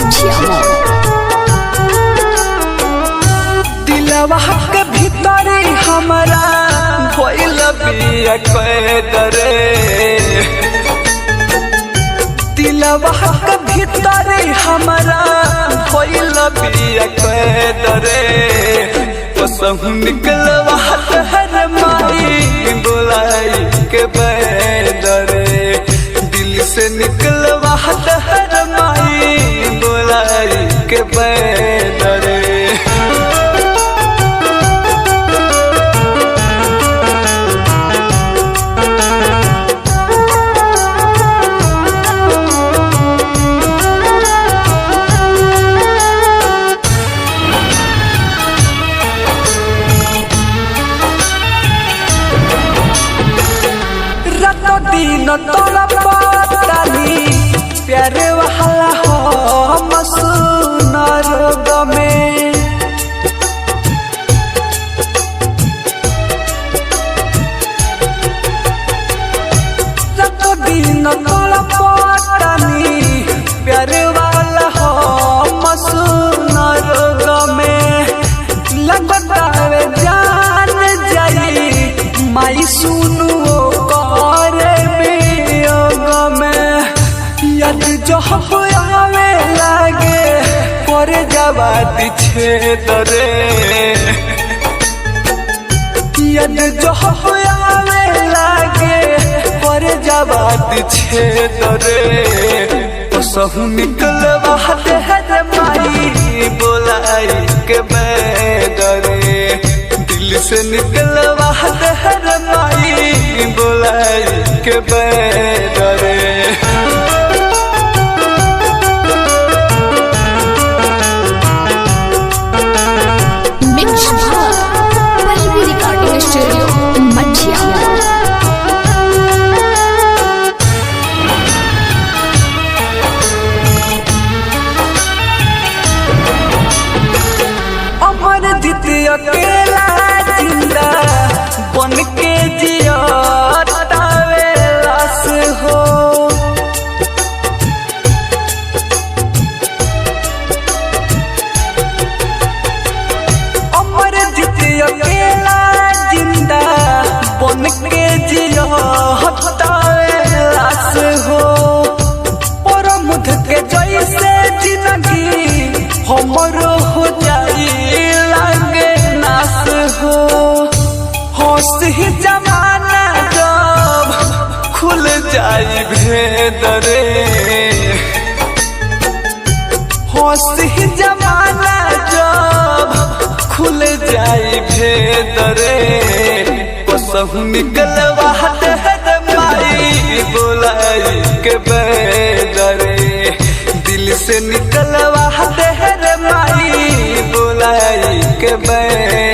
मछिया दिलवा के भीतर हमारा भइल बिया कैदरे दिलवा के भीतर हमारा भइल बिया कैदरे कसहु निकलवा हर माई बोलाई के बैदरे दिल से निकलवा हर माई बोलाई के बैदरे दिन तोला पाताली प्यारे वाला हो मसूना रोग में दिन तोला पाताली प्यारे वाला हो मसूना रोग में लगता है जान जाई माई सुनु जो आवे लागे पर जवाद छेदरे यद जो आवे लागे पर जवाद छेदरे कसहु निकलवा हर माई बोलाई के बैदरे दिल से निकलवा हर माई बोलाई के बैदरे अकेला जिंदा बन के जियावे लाश हो अमर जीत अकेला जिंदा बन के जियावे लाश हो पर मुझ के जैसे जिंदगी हमरो हो जाई होश ही जमाना जब खुल जाई भेदरे होश ही जमाना जब खुल जाई भेदरे कसहु निकलवा हर माई बोलाई के बैदरे दिल से निकलवा हर माई बोलाई के बैदरे।